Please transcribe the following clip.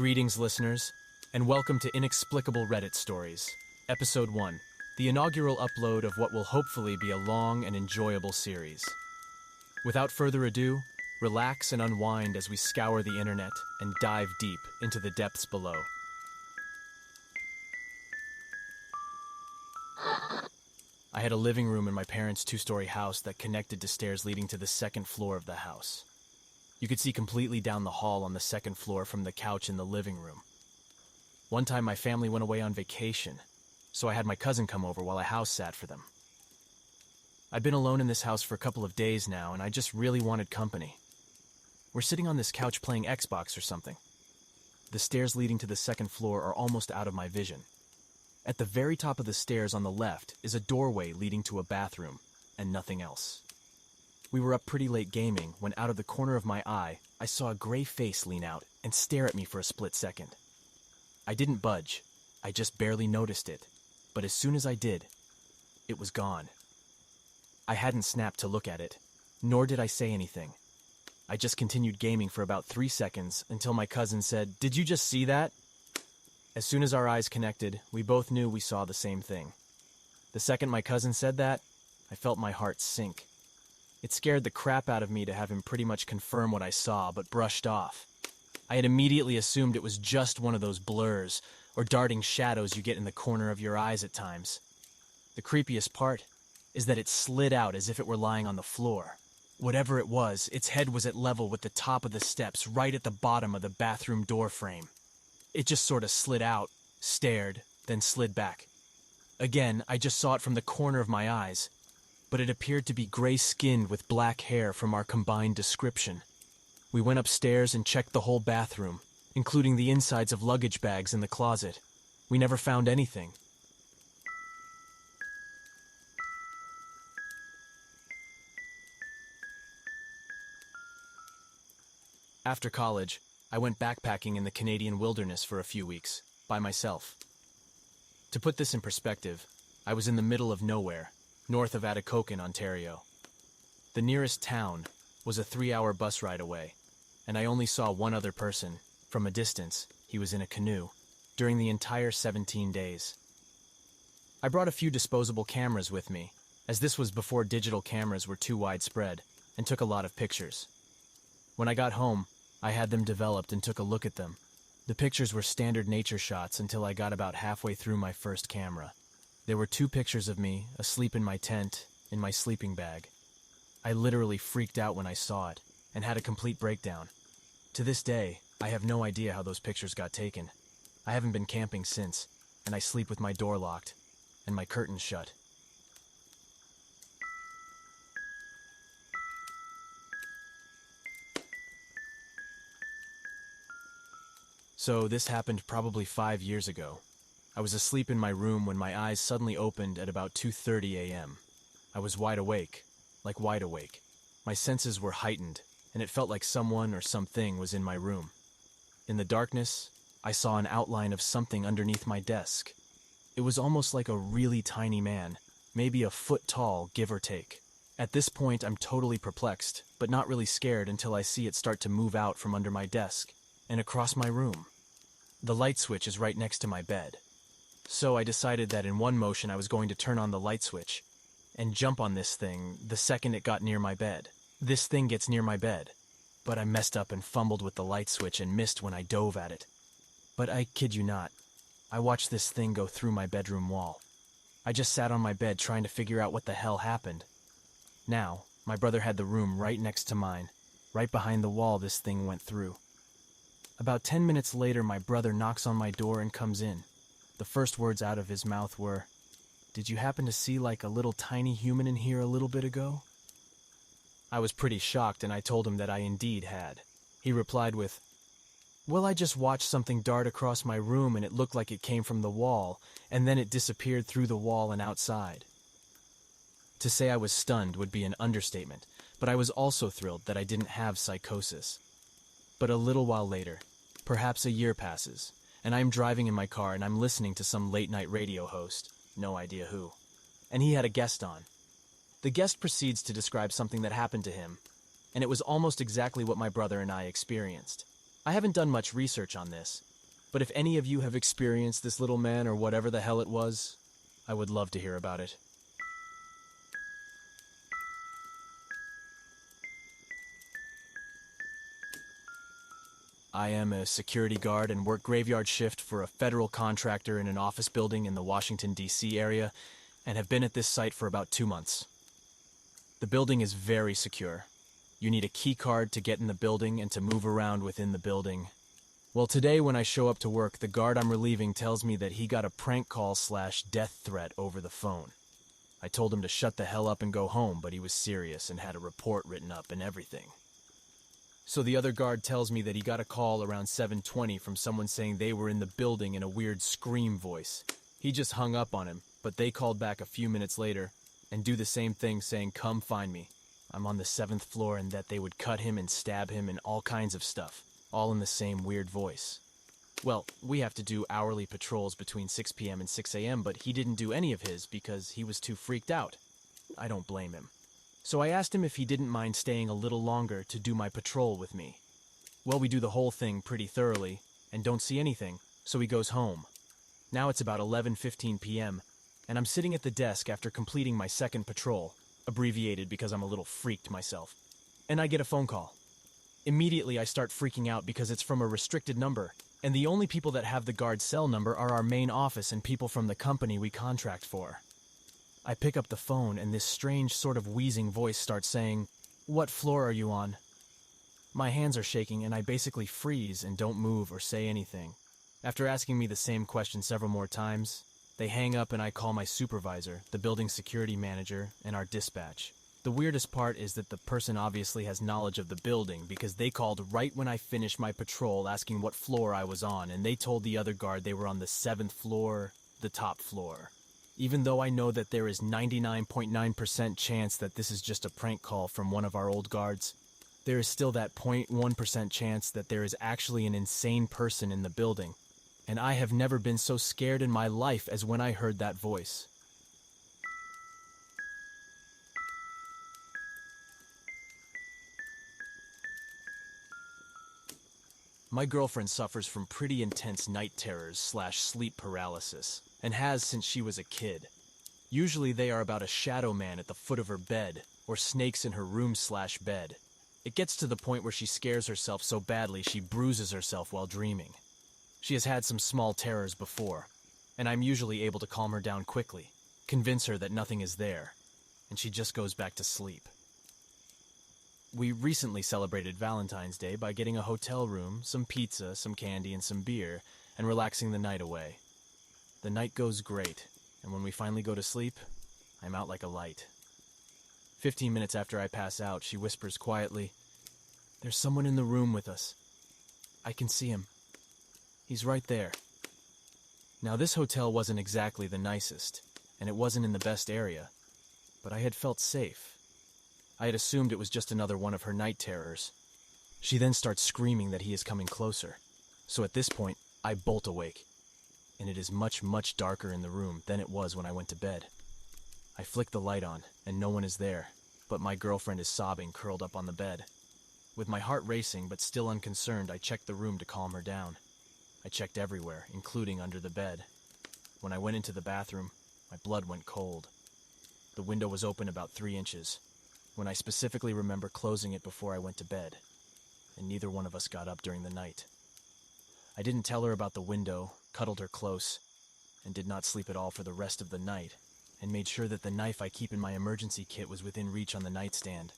Greetings, listeners, and welcome to Inexplicable Reddit Stories, Episode 1, the inaugural upload of what will hopefully be a long and enjoyable series. Without further ado, relax and unwind as we scour the internet and dive deep into the depths below. I had a living room in my parents' two-story house that connected to stairs leading to the second floor of the house. You could see completely down the hall on the second floor from the couch in the living room. One time my family went away on vacation, so I had my cousin come over while I house sat for them. I'd been alone in this house for a couple of days now, and I just really wanted company. We're sitting on this couch playing Xbox or something. The stairs leading to the second floor are almost out of my vision. At the very top of the stairs on the left is a doorway leading to a bathroom, and nothing else. We were up pretty late gaming when out of the corner of my eye, I saw a gray face lean out and stare at me for a split second. I didn't budge. I just barely noticed it. But as soon as I did, it was gone. I hadn't snapped to look at it, nor did I say anything. I just continued gaming for about 3 seconds until my cousin said, "Did you just see that?" As soon as our eyes connected, we both knew we saw the same thing. The second my cousin said that, I felt my heart sink. It scared the crap out of me to have him pretty much confirm what I saw, but brushed off. I had immediately assumed it was just one of those blurs or darting shadows you get in the corner of your eyes at times. The creepiest part is that it slid out as if it were lying on the floor. Whatever it was, its head was at level with the top of the steps right at the bottom of the bathroom door frame. It just sort of slid out, stared, then slid back. Again, I just saw it from the corner of my eyes, but it appeared to be gray-skinned with black hair from our combined description. We went upstairs and checked the whole bathroom, including the insides of luggage bags in the closet. We never found anything. After college, I went backpacking in the Canadian wilderness for a few weeks, by myself. To put this in perspective, I was in the middle of nowhere, north of Atikokan, Ontario. The nearest town was a 3-hour bus ride away, and I only saw one other person, from a distance. He was in a canoe, during the entire 17 days. I brought a few disposable cameras with me, as this was before digital cameras were too widespread, and took a lot of pictures. When I got home, I had them developed and took a look at them. The pictures were standard nature shots until I got about halfway through my first camera. There were 2 pictures of me, asleep in my tent, in my sleeping bag. I literally freaked out when I saw it, and had a complete breakdown. To this day, I have no idea how those pictures got taken. I haven't been camping since, and I sleep with my door locked, and my curtains shut. So this happened probably 5 years ago. I was asleep in my room when my eyes suddenly opened at about 2:30 a.m. I was wide awake, like wide awake. My senses were heightened, and it felt like someone or something was in my room. In the darkness, I saw an outline of something underneath my desk. It was almost like a really tiny man, maybe a foot tall, give or take. At this point, I'm totally perplexed, but not really scared until I see it start to move out from under my desk and across my room. The light switch is right next to my bed. So I decided that in one motion I was going to turn on the light switch and jump on this thing the second it got near my bed. This thing gets near my bed, but I messed up and fumbled with the light switch and missed when I dove at it. But I kid you not, I watched this thing go through my bedroom wall. I just sat on my bed trying to figure out what the hell happened. Now, my brother had the room right next to mine, right behind the wall this thing went through. About 10 minutes later, my brother knocks on my door and comes in. The first words out of his mouth were, "Did you happen to see like a little tiny human in here a little bit ago?" I was pretty shocked and I told him that I indeed had. He replied with, "Well, I just watched something dart across my room and it looked like it came from the wall, and then it disappeared through the wall and outside." To say I was stunned would be an understatement, but I was also thrilled that I didn't have psychosis. But a little while later, perhaps a year passes, and I'm driving in my car and I'm listening to some late-night radio host, no idea who, and he had a guest on. The guest proceeds to describe something that happened to him, and it was almost exactly what my brother and I experienced. I haven't done much research on this, But if any of you have experienced this little man or whatever the hell it was, I would love to hear about it. I am a security guard and work graveyard shift for a federal contractor in an office building in the Washington, D.C. area, and have been at this site for about 2 months. The building is very secure. You need a key card to get in the building and to move around within the building. Well, today when I show up to work, the guard I'm relieving tells me that he got a prank call / death threat over the phone. I told him to shut the hell up and go home, but he was serious and had a report written up and everything. So the other guard tells me that he got a call around 7:20 from someone saying they were in the building in a weird scream voice. He just hung up on him, but they called back a few minutes later and do the same thing saying, "Come find me. I'm on the 7th floor," and that they would cut him and stab him and all kinds of stuff, all in the same weird voice. Well, we have to do hourly patrols between 6 p.m. and 6 a.m., but he didn't do any of his because he was too freaked out. I don't blame him. So I asked him if he didn't mind staying a little longer to do my patrol with me. Well, we do the whole thing pretty thoroughly and don't see anything, so he goes home. Now it's about 11:15 p.m., and I'm sitting at the desk after completing my second patrol, abbreviated because I'm a little freaked myself, and I get a phone call. Immediately I start freaking out because it's from a restricted number, and the only people that have the guard's cell number are our main office and people from the company we contract for. I pick up the phone and this strange sort of wheezing voice starts saying, "What floor are you on?" My hands are shaking and I basically freeze and don't move or say anything. After asking me the same question several more times, they hang up and I call my supervisor, the building security manager, and our dispatch. The weirdest part is that the person obviously has knowledge of the building because they called right when I finished my patrol asking what floor I was on, and they told the other guard they were on the 7th floor, the top floor. Even though I know that there is 99.9% chance that this is just a prank call from one of our old guards, there is still that 0.1% chance that there is actually an insane person in the building, and I have never been so scared in my life as when I heard that voice. My girlfriend suffers from pretty intense night terrors / sleep paralysis, and has since she was a kid. Usually they are about a shadow man at the foot of her bed, or snakes in her room / bed. It gets to the point where she scares herself so badly she bruises herself while dreaming. She has had some small terrors before, and I'm usually able to calm her down quickly, convince her that nothing is there, and she just goes back to sleep. We recently celebrated Valentine's Day by getting a hotel room, some pizza, some candy, and some beer, and relaxing the night away. The night goes great, and when we finally go to sleep, I'm out like a light. 15 minutes after I pass out, she whispers quietly, "There's someone in the room with us. I can see him. He's right there." Now, this hotel wasn't exactly the nicest, and it wasn't in the best area, but I had felt safe. I had assumed it was just another one of her night terrors. She then starts screaming that he is coming closer. So at this point, I bolt awake, and it is much, much darker in the room than it was when I went to bed. I flick the light on, and no one is there, but my girlfriend is sobbing curled up on the bed. With my heart racing but still unconcerned, I checked the room to calm her down. I checked everywhere, including under the bed. When I went into the bathroom, my blood went cold. The window was open about 3 inches, when I specifically remember closing it before I went to bed, and neither one of us got up during the night. I didn't tell her about the window, cuddled her close, and did not sleep at all for the rest of the night, and made sure that the knife I keep in my emergency kit was within reach on the nightstand.